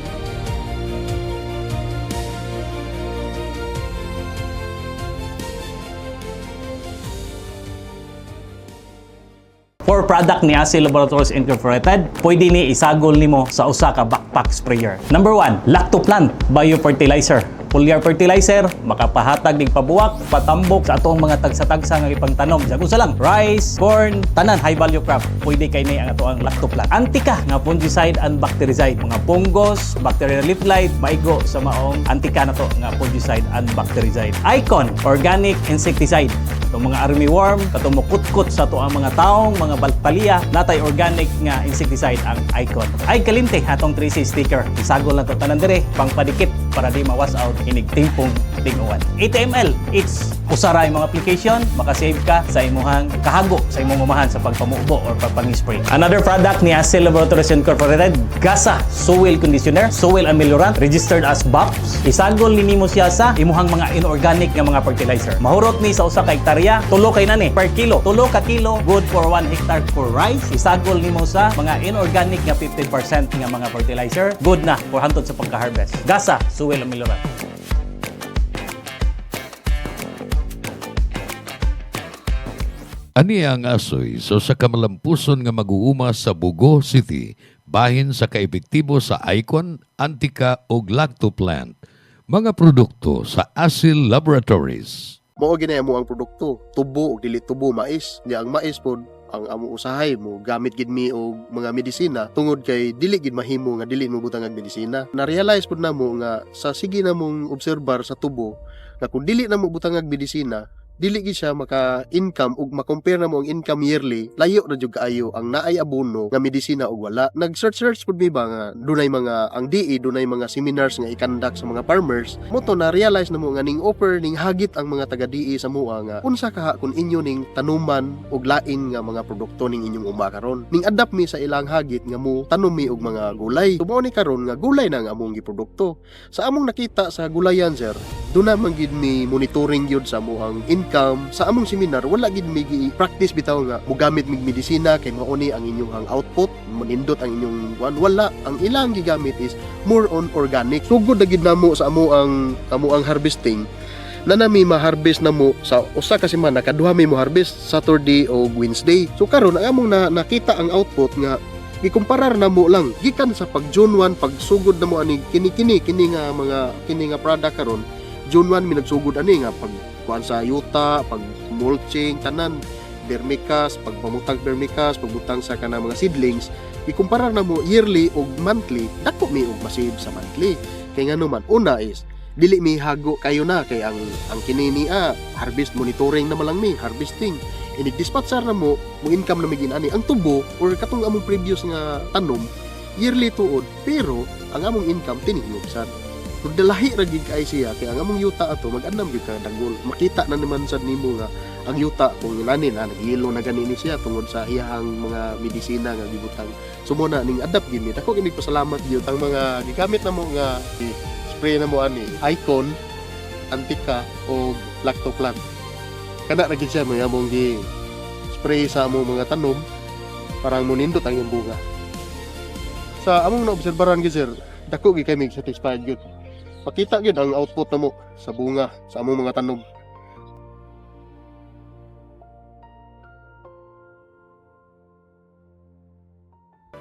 For product ni Asil Laboratories Incorporated, pwede ni isagol nimo sa usa ka backpack sprayer. Number 1, Lactoplant Biofertilizer. foliar fertilizer, makapahatag ning pabuwak, patambok sa atong mga tagsa-tagsa nga ipangtanom. Jago sa lang, rice, corn, tanan high value crop. Pwede kay ni ang ato ang Lactoplan. Antika nga fungicide and bactericide. Mga punggos, bacterial leaf blight, maigo sa maong antika na to nga fungicide and bactericide. Icon, organic insecticide. Itong mga armyworm, katong mukutkot sa to ang mga taong, mga baltalia, natay organic nga insecticide ang Icon. Ay kalinte atong 3C sticker. Isagol na to tanan dire, pangpadikit para di mawas out inig timpong tinguan. ATML, it's usaray mga application, makasave ka sa imuhang kahago sa imong umahan sa pagpamubo or pagpang-spray. Another product ni Acil Laboratories Incorporated, Gasa Soil Conditioner, Soil Ameliorant, registered as BOPS. Isagol nimo siya sa imuhang mga inorganic nga mga fertilizer. Mahurot ni sa usa ka hektarya, tulo kay nani per kilo. Tulo ka kilo, good for 1 hectare for rice. Isagol nimo sa mga inorganic nga 50% nga mga fertilizer, good na for hantod sa pagka-harvest. Gasa Soil Ameliorant. Ani ang asoy so sa kamalampuson nga mag-uuma sa Bugo City bahin sa kaepektibo sa Icon, Antica ug Lactoplant. Mga produkto sa Acil Laboratories. Mao ginaya mo ang produkto, tubo ug dili tubo mais. Nya ang mais pod ang amo usahay mo gamit gid mi og mga medisina tungod kay dili gid mahimo nga dili mo butang og medisina. Na-realize pod namo nga sa sige namong obserbar sa tubo nga kung dili namo butang og medisina, dili gid siya maka-income ug ma-compare na mo ang income yearly, layo na jud kaayo ang naay abono nga medisina ug wala. Nag-search pud mi ba nga dunay mga ang DE dunay mga seminars nga ikandak sa mga farmers. Moto na realize na mo nga ning offer ning hagit ang mga taga DE sa mua nga unsa kaha kun inyo ning tanuman ug lain nga mga produkto ning inyong uma karon. Ning adapt mi sa ilang hagit nga mo tanom mi og mga gulay. Tumo ni karon nga gulay na nga among giprodukto. Sa among nakita sa gulayan sir, duna man gid mi monitoring gyud sa amoang income. Sa among seminar wala gid mi practice bitaw nga mogamit mig medisina kay mao ni ang inyong output, manindot ang inyong wala. Ang ilang gigamit is more on organic. Sugod na gid namo sa amoang harvesting. Na nami ma-harvest namo sa usa ka semana, kaduha mi mo harvest Saturday o Wednesday. So karon ang among nakita ang output nga gikumparar na mo lang gikan sa pag June 1 pagsugod na mo ani kini nga product karon. June 1 mi nagsugod ani nga pag kuan sa yuta, pag mulching tanan, vermicast, pagpamutang vermicast, pagbutang sa kana mga seedlings, ikumparar na mo yearly o monthly, dako mi og masave sa monthly. Kay ngano man una is dili mi hago kayo na kay ang kinini harvest monitoring na malang mi, harvesting. Inig-dispatchar na mo income na mi ginani. Ang tubo or katong among previous nga tanom yearly tuod, pero ang among income tinihnog sad. Kung dalahi ra gid kay siya kay ang among yuta ato mag-anam gyud ka dagol. Makita na naman sad nimo nga ang yuta kung inani na naghilo na ganini siya tungod sa iyang mga medisina nga gibutang. Sumo na ning adapt gid ni. Dako kini pasalamat gyud ang mga gigamit namo nga spray na mo ani Icon, Antica o Lactoplant. Kada ra gid siya mga among gi spray sa among mga tanom parang munindot ang iyang bunga. Sa among naobserbaran gid sir, dako gid kay mig satisfied gyud. Makita gyud ang output namo sa bunga sa among mga tanom.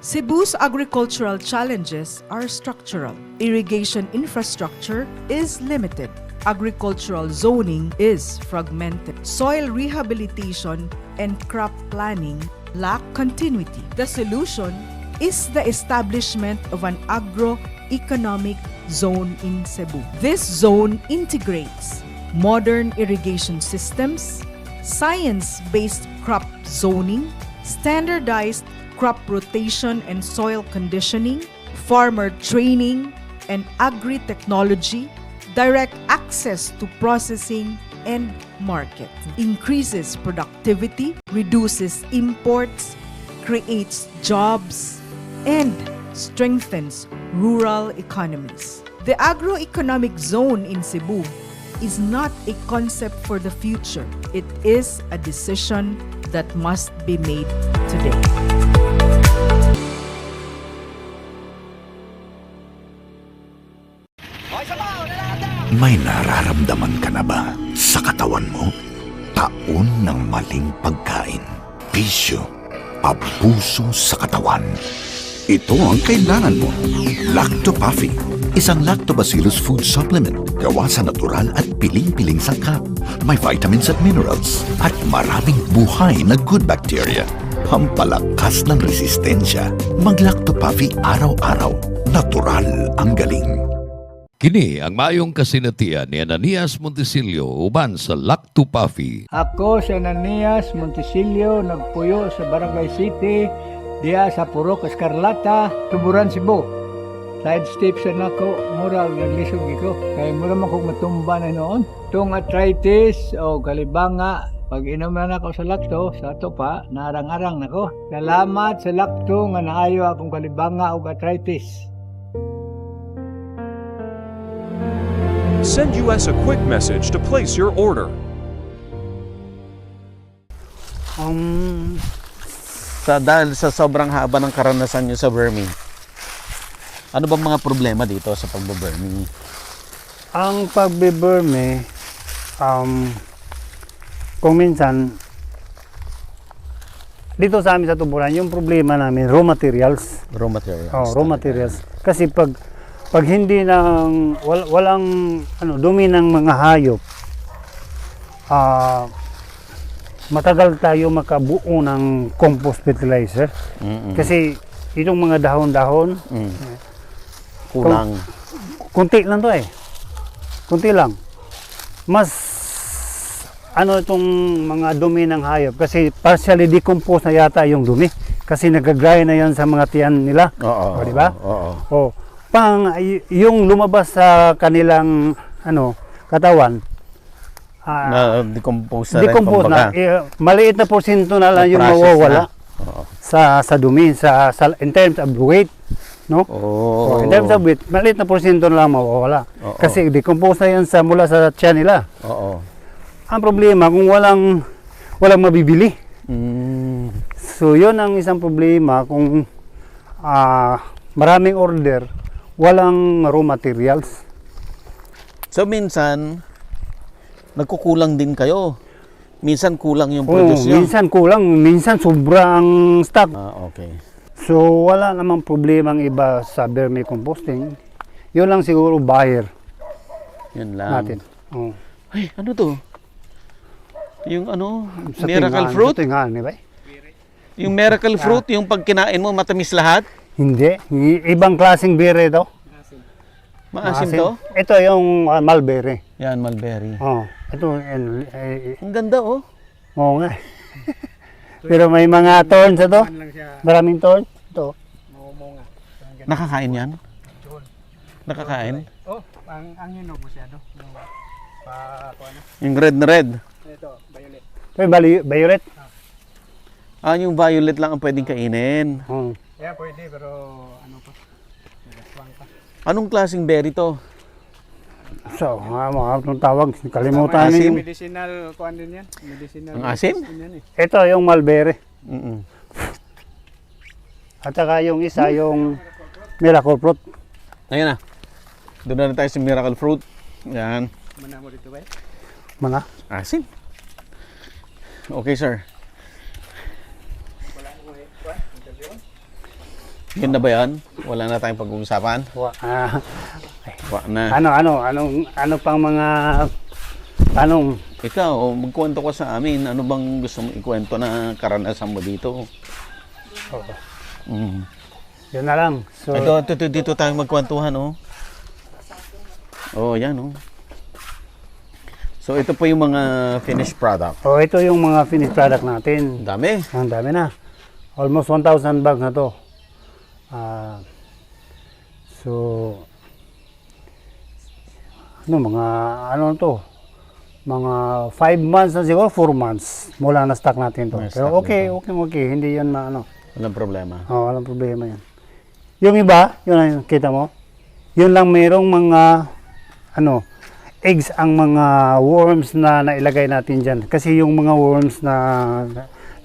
Cebu's agricultural challenges are structural. Irrigation infrastructure is limited. Agricultural zoning is fragmented. Soil rehabilitation and crop planning lack continuity. The solution is the establishment of an agro-economic zone in Cebu. This zone integrates modern irrigation systems, science-based crop zoning, standardized crop rotation and soil conditioning, farmer training and agri-technology, direct access to processing and market, increases productivity, reduces imports, creates jobs, and strengthens rural economies. The agroeconomic zone in Cebu is not a concept for the future. It is a decision that must be made today. May nararamdaman ka na ba sa katawan mo? Taon ng maling pagkain, bisyo, abuso sa katawan, Ito ang kailangan mo. Lactopuffy. Isang lactobacillus food supplement gawa sa natural at piling-piling sangkap. May vitamins at minerals at maraming buhay na good bacteria. Pampalakas ng resistensya. Mag-Lactopuffy araw-araw. Natural ang galing. Kini ang mayong kasinatian ni Ananias Montesilio uban sa Lactopuffy. Ako si Ananias Montesilio, nagpuyo sa Barangay City, diya sa Purok Escarlata, Tuburan, Cebu. Side steps na ako, mura naglisog ko. Kaya mura man kong matumba na noon. Itong arthritis o kalibanga, pag inom na ako sa lacto, sa ato pa, narang-arang nako. Salamat sa lacto nga naayo akong kalibanga o arthritis. Send US a quick message to place your order. Dahil sa sobrang haba ng karanasan nyo sa Burming, ano bang mga problema dito sa pagbe-Burming? Ang pagbe-Burming, kung minsan, dito sa amin sa Tuburan, yung problema namin, raw materials. Raw materials. Raw materials. Kasi pag hindi nang walang dumi ng mga hayop, matagal tayo makabuo ng compost fertilizer. Kasi itong mga dahon-dahon, kulang. Kunti lang to eh. Kunti lang. Mas itong mga dumi ng hayop kasi partially decomposed na yata yung dumi kasi nagagaya na yan sa mga tiyan nila. Oo. Di ba? Oo. Yung lumabas sa kanilang katawan, na decompose na decompose rin, na. Maliit na porsyento na lang yung mawawala sa dumi in terms of weight, no? In terms of weight, maliit na porsyento na lang mawawala. Kasi decompose na yan mula sa tiyan nila. Ang problema kung walang mabibili. So yun ang isang problema kung maraming order, walang raw materials. So minsan nagkukulang din kayo. Minsan kulang yung produce nyo. Minsan kulang, minsan sobrang stock. Okay. So wala namang problemang iba sa vermicomposting. Yun lang siguro buyer Yun lang. natin. Ay, ano to? Yung Sa miracle tingaan, fruit? sa tingaan, di ba? Yung miracle fruit, yung pag kinain mo matamis lahat? Hindi. Ibang klaseng berry ito. Maasim to? Ito yung mulberry. Yan, mulberry. Ito. Ang ganda Oo nga. Pero may mga thorns ito. Maraming thorns. Ito. Nakakain yan? Nakakain? Ang hinog masyado. Yung red na red? Ito, violet. Ito violet. Yung violet lang ang pwedeng kainin. Yeah, pwede, pero pa? Anong klaseng berry to? So, mga tawag, kalimutan Asim? niyo. Medicinal kuan din yan. Medicinal. Ang asim? Ito yung mulberry. Mm-mm. At saka yung isa, yung miracle fruit. Ayan na. Doon na tayo sa miracle fruit. Yan. Mana mo dito ba? Mana? Asim. Okay, sir. Yun na ba yan? Wala na tayong pag-uusapan? Wa na. Ano pang mga tanong? Ikaw, magkwento ka sa amin. Ano bang gusto mo ikwento na karanasan mo dito? Yun na lang. So, Dito tayo magkwentuhan, yan, So, ito po yung mga finished product. ito yung mga finished product natin. Dami. Ang dami na. Almost 1,000 bags na to. Mga 5 months na siguro, 4 months mula na stock natin to. Pero okay, hindi yan Walang problema. walang problema yan. Yung iba, yun ang kita mo, yun lang mayroong mga eggs ang mga worms na nailagay natin dyan. Kasi yung mga worms na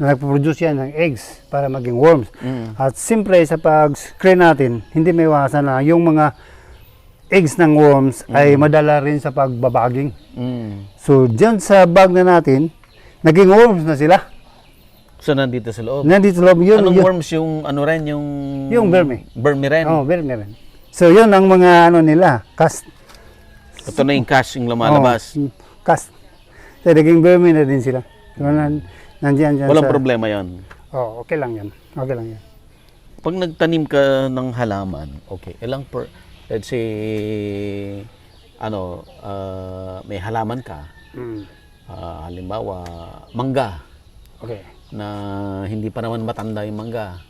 nagpo-produce yan ng eggs para maging worms. At siyempre sa pag-screen natin, hindi may iwasan na yung mga eggs ng worms ay madala rin sa pagbabaging. So dyan sa bag na natin, naging worms na sila. So, nandito sa loob. Nandito loob yun. Anong yun. worms yung ano ren? Yung Burmy. Burmy ren? Oh, Burmy ren. So, yun ang mga ano nila. Cast. Ito na yung cash yung lumalabas. Cast. So, naging Burmy na din sila. So, nandiyan dyan Walang sa... problema yon. Oh, okay lang yan. Okay lang yan. Pag nagtanim ka ng halaman, okay, let's say, may halaman ka, halimbawa, mangga, Okay. na hindi pa naman matanda yung mangga.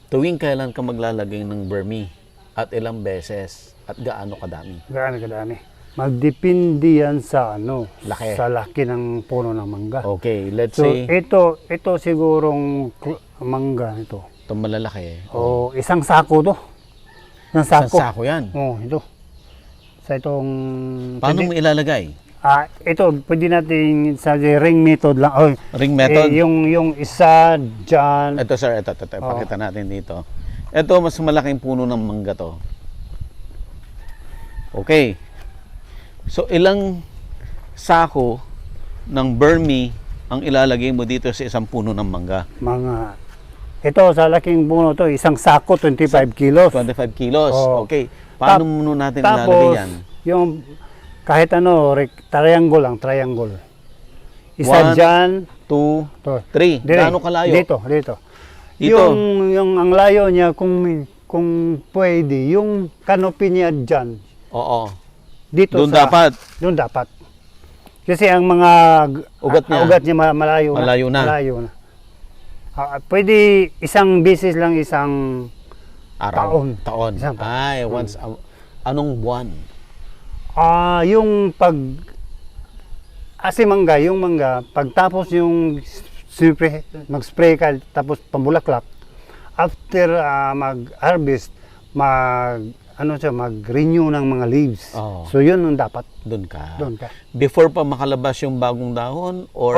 Tuwing kailan ka maglalagay ng Burmy? At ilang beses? At gaano kadami? Gaano kadami? Magdepende yan sa Laki. sa laki ng puno ng mangga. Okay, let's So, say, ito sigurong mangga ito. itong malalaki. O, isang sako to. Isang Isang sako. sako yan. Oh, ito. Sa itong... Paano mo ilalagay? Ito, pwede natin sa ring method lang. Oh, Ring method? Yung isa dyan. Ito sir, ito. Pakita natin dito. Ito, mas malaking puno ng mangga to. Okay. So, ilang sako ng Burmy ang ilalagay mo dito sa isang puno ng mangga? Ito, sa laking puno to, isang sako, 25 kilos. 25 kilos. Oh. Okay. Paano muna natin ilalagay yan? Yung kahit triangle lang, triangle. Isa 1, dyan, 2, 3. Gaano kalayo? Dito. Yung ang layo niya, kung pwede, yung canopy niya dyan. Oo. Dito Doon dapat. Doon dapat. Kasi ang mga Ugat niya malayo na. Malayo na. Pwede isang beses lang, isang Taon. Isang taon. Ay, once. Anong buwan? Yung yung mangga, pagtapos yung mag-spray ka, tapos pambulaklak, after mag-harvest, mag-renew ng mga leaves. Oh. So yun ang dapat. Doon ka. Before pa makalabas yung bagong dahon or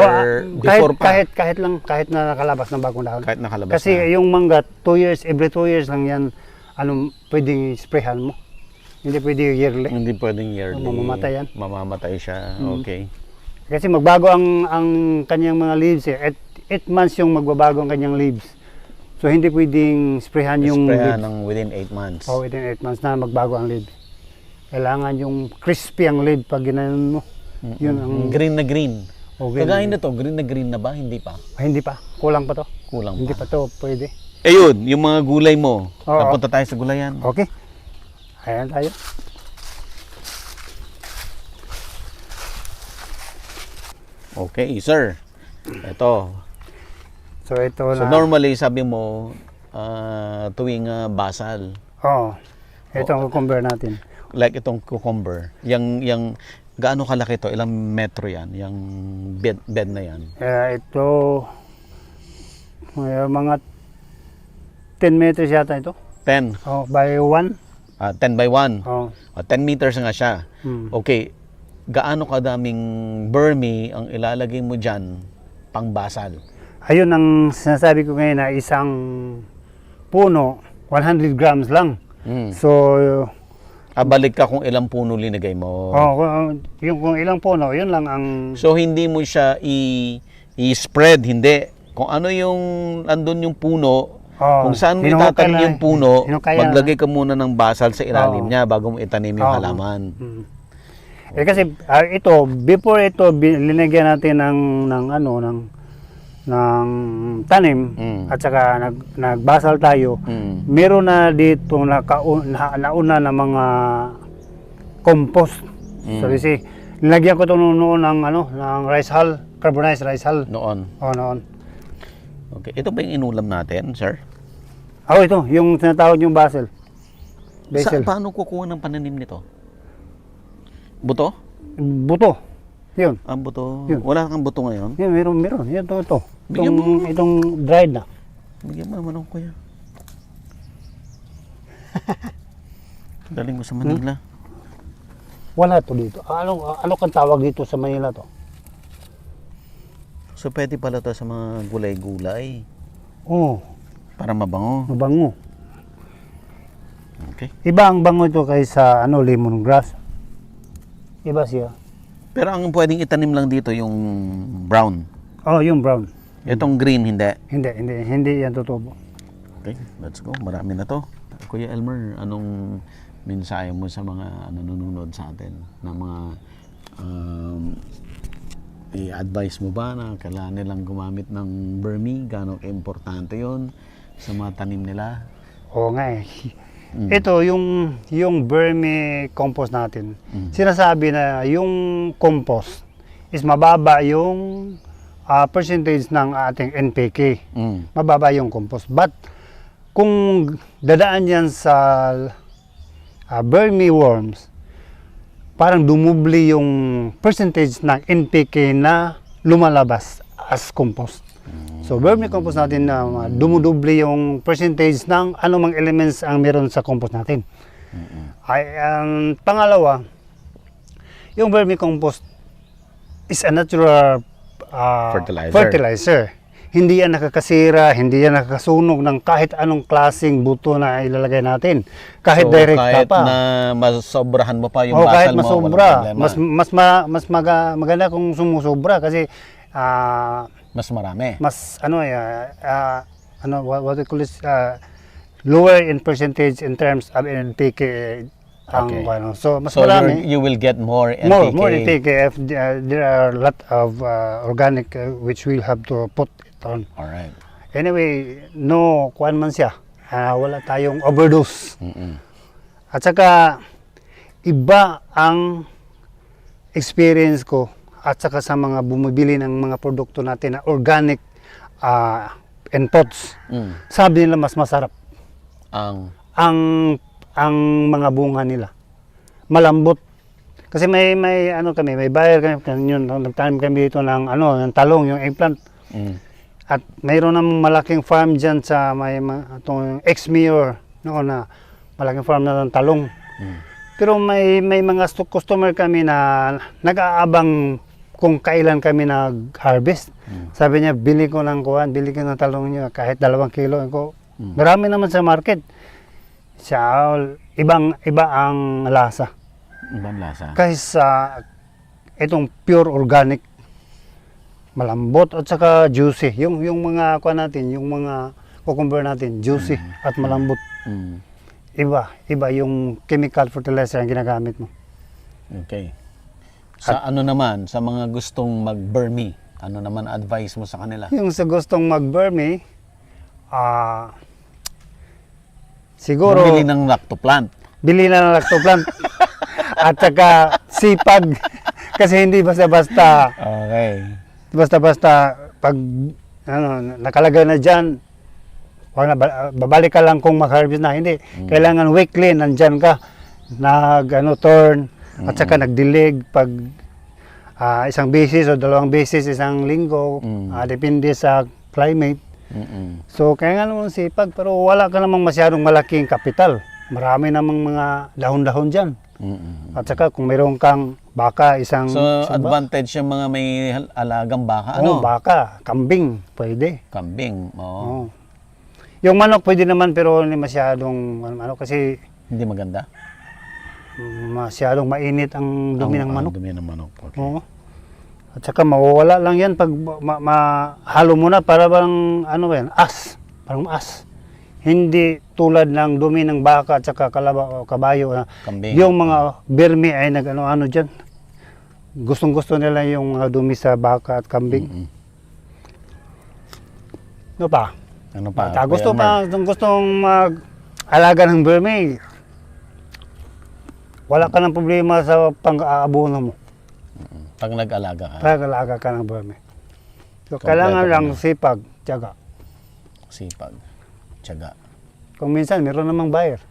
before pa? Kahit na nakalabas ng bagong dahon. Kahit nakalabas Kasi na. yung mangga, every 2 years lang yan, pwedeng sprayhan mo. Hindi pwede yearly. Hindi pwedeng yearly. Mamamatay yan. Mamamatay siya. Okay. Kasi magbago ang kanyang mga leaves. 8 months yung magbabago ang kanyang leaves. So hindi pwedeng sprayhan yung Sprayhan leaves. ng within 8 months. Within 8 months na magbago ang leaves. Kailangan yung crispy ang leaves pag ginanon mo. Yun ang green na green. green. Kagaya na to, green na ba? Hindi pa. Hindi pa. Kulang pa to. Hindi pa to pwede. Ayun, yung mga gulay mo. Oo. Napunta tayo sa gulayan. Okay. Ayan tayo. Okay, sir. Ito. So ito So na. normally, sabi mo, tuwing basal. Ito ang cucumber natin. Like itong cucumber. Yang gaano kalaki to? Ilang metro yan? Yang bed na yan? Ito, mga 10 meters yata ito. 10? By 1. 10 by 1? 10 meters nga siya. Okay. Gaano kadaming Burmy ang ilalagay mo dyan pang basal? Ayun ang sinasabi ko ngayon na isang puno, 100 grams lang. So, balik ka kung ilang puno linagay mo. yung kung ilang puno, yun lang ang... So, hindi mo siya i-spread, hindi. Kung ano yung andun yung puno, kung saan mo itatanim yung puno, maglagay ka muna ng basal sa ilalim niya bago mo itanim yung halaman. Kasi ito, before ito, linagyan natin ng tanim at saka nagbasal tayo, meron na dito nauna na mga compost. So kasi nilagyan ko ito noon ng rice hull, carbonized rice hull. Noon? Noon. Okay. Ito ba yung inulam natin, sir? Ito, yung tinatawag yung basil. Paano kukuha ng pananim nito? Buto? Buto. Yun. Ang buto. Yun. Wala kang buto ngayon? Yun, meron. Yan, ito. Bigyan mo. Itong dried na. Bigyan mo naman ako kuya. Daling mo sa Manila. Wala to dito. Ano kang tawag dito sa Manila to? So pwede pala to sa mga gulay-gulay. Oo. Para mabango. Mabango. Okay. Iba ang bango ito kaysa lemongrass. Iba siya. Pero ang pwedeng itanim lang dito yung brown. Yung brown. Itong green, hindi. Hindi yan tutubo. Okay, let's go. Marami na to. Kuya Elmer, anong mensahe mo sa mga nanonood sa atin na mga i-advise mo ba na kailangan nilang gumamit ng Burmese? Gaano importante yon sa mga tanim nila? Oo nga eh. Ito, yung Burmese compost natin, sinasabi na yung compost is mababa yung percentage ng ating NPK. Mababa yung compost. But kung dadaan yan sa Burmese worms, parang dumubli yung percentage ng NPK na lumalabas as compost. So, Burmese compost natin na dumudubli yung percentage ng anumang elements ang meron sa compost natin. Pangalawa, yung Burmese compost is a natural fertilizer. Hindi yan nakakasira, hindi yan nakakasunog ng kahit anong klaseng buto na ilalagay natin. Kahit So, direkta kahit pa. na masobrahan mo pa yung kahit basal mo, masobra. walang problema. Maganda kung sumusobra kasi Mas marami. what we call this, lower in percentage in terms of NPK ang Okay. so mas So marami. you will get more NPK. More NPK if there are a lot of organic which we'll have to put it on. Alright. Anyway, no kuan man siya. Wala tayong overdose. At saka iba ang experience ko at saka sa mga bumibili ng mga produkto natin na organic and pots. Sabi nila mas masarap ang mga bunga nila. Malambot. Kasi may buyer kami yun, nagtanim kami dito ng ng talong, yung eggplant. At mayroon ng malaking farm diyan sa itong ex-mayor na malaking farm na ng talong. Pero may mga customer kami na nag-aabang kung kailan kami nag-harvest. Sabi niya, bili ko ng talong niyo kahit 2 kilo. Marami naman sa market. Iba ang lasa. Ibang lasa. Kaysa itong pure organic, malambot at saka juicy. Yung mga natin, yung mga cucumber natin, juicy at malambot. Iba yung chemical fertilizer ang ginagamit mo. Okay. Sa sa mga gustong mag-Burmese, ano naman advice mo sa kanila? Yung sa gustong mag-Burmese, siguro bili ng lactoplant. Bili na ng lactoplant. At saka sipag. Kasi hindi basta-basta. Okay. Basta-basta pag nakalagay na diyan, babalik ka lang kung mag-harvest na. Hindi. Kailangan weekly nandyan ka. Turn. At saka nagdilig pag isang beses o 2 beses isang linggo. Depende sa climate. So, kaya nga naman sipag, pero wala ka namang masyadong malaking kapital. Marami namang mga dahon-dahon dyan. At saka kung mayroon kang baka, isang advantage yung mga may alagang baka. Baka, kambing, pwede. Kambing, oo. Yung manok pwede naman, pero hindi masyadong, kasi hindi maganda. Masyadong mainit ang dumi ng manok. Dumi ng manok, okay. Oo. At saka mawawala lang yan pag mahalo mo na para bang as. Parang as. Hindi tulad ng dumi ng baka at saka kabayo. Kambing. Yung mga Burmese ay dyan. Gustong-gusto nila yung mga dumi sa baka at kambing. Ano pa? Gustong mag-alaga ng Burmese. Wala ka ng problema sa pang-aabono mo. Pag nag-alaga ka. Pag-alaga ka ng Burmese. So, kailangan lang sipag, tiyaga. Sipag, tiyaga. Kung minsan, meron namang buyer.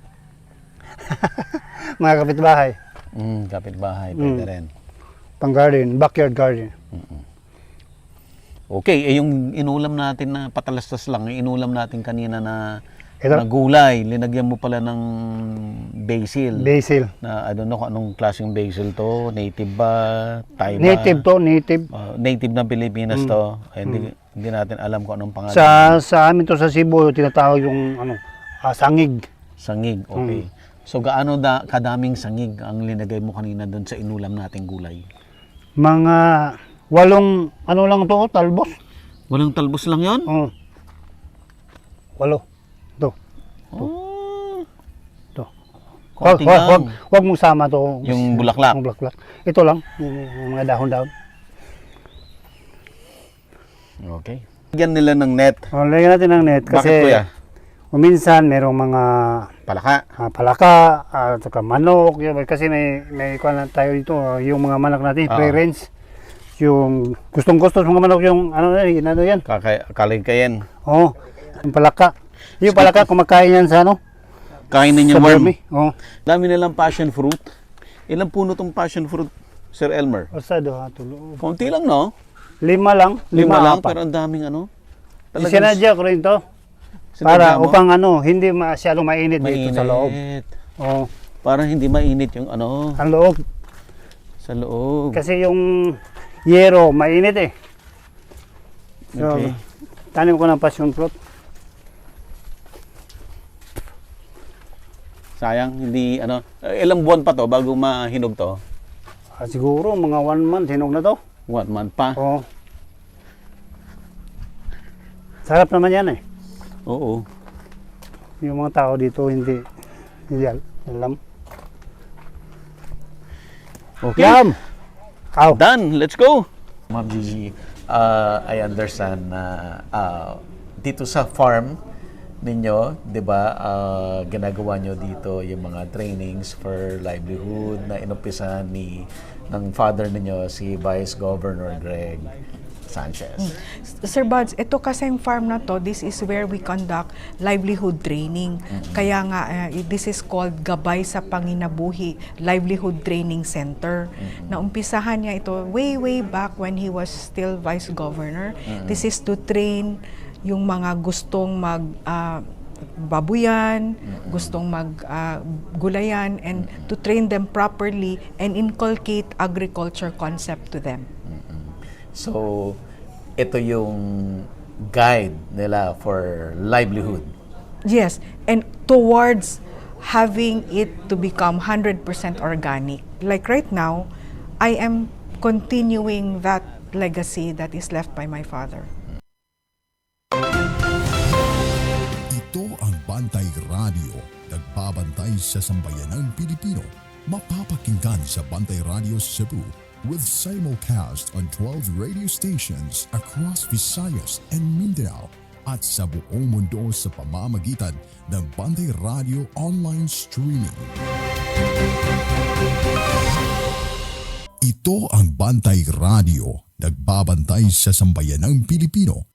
Mga kapitbahay. Kapitbahay, pwede rin. Pang-garden, backyard garden. Okay, yung inulam natin na patalastas lang, inulam natin kanina na gulay, linagyan mo pala ng basil. Basil. Na I don't know kung anong klaseng basil to, native ba, Thai ba? Native to, native. Native ng Pilipinas to. Hindi natin alam kung anong pangalan. Sa amin to sa Cebu, tinatawag yung sangig. Sangig, okay. So gaano kadaming sangig ang linagay mo kanina doon sa inulam nating gulay? Mga 8 lang to, talbos. Walang talbos lang yon? Oo. 8. Ito. Oh. Ito. Konti lang. Wag mong sama to. Yung bulaklak. Yung bulaklak. Ito lang, yung mga dahon-dahon. Okay. Lagyan nila ng net. Lagyan natin ng net kasi Bakit, kuya? minsan merong mga palaka at saka manok. Kasi may kuha na tayo dito, yung mga manok natin, pre-range. Yung gustong-gusto ng mga manok yung ano yan. Kaligkayen. Oo. Yung palaka. Yung palaka kumakain yan sa ano? Kain ninyo Sa worm. dami. Oo. Dami nilang passion fruit. Ilang puno tong passion fruit, Sir Elmer? Osado ha, tulo. Konti lang, no? 5 lang. 5 lang, 4. pero ang daming ano. Sinadya ko rin to. Sinadya Para mo? upang ano, hindi masyadong mainit dito sa loob. Oo. Para hindi mainit yung ano. Ang loob. Sa loob. Kasi yung yero, mainit eh. So, Okay. tanim ko ng passion fruit. Sayang, hindi ano. Ilang buwan pa to bago mahinog to? Siguro mga 1 month, hinog na to. 1 month pa? Oo. Sarap naman yan eh. Oo. Yung mga tao dito hindi alam. Okay. Yum! Ow. Done. Let's go. Ma'am Gigi, I understand na dito sa farm ninyo, 'di ba, ginagawa nyo dito yung mga trainings for livelihood na inumpisahan ng father ninyo, si Vice Governor Greg Sanchez. Sir Buds, ito kasing farm na to, this is where we conduct livelihood training. Kaya nga, this is called Gabay sa Panginabuhi Livelihood Training Center. Naumpisahan niya ito way back when he was still Vice Governor. This is to train yung mga gustong babuyan, gustong gulayan, and to train them properly and inculcate agriculture concept to them. So, ito yung guide nila for livelihood. Yes, and towards having it to become 100% organic. Like right now, I am continuing that legacy that is left by my father. Ito ang Bantay Radio, nagbabantay sa sambayanang Pilipino. Mapapakinggan sa Bantay Radio Cebu with simulcast on 12 radio stations across Visayas and Mindanao at sa buong mundo sa pamamagitan ng Bantay Radio online streaming. Ito ang Bantay Radio, nagbabantay sa sambayanang Pilipino.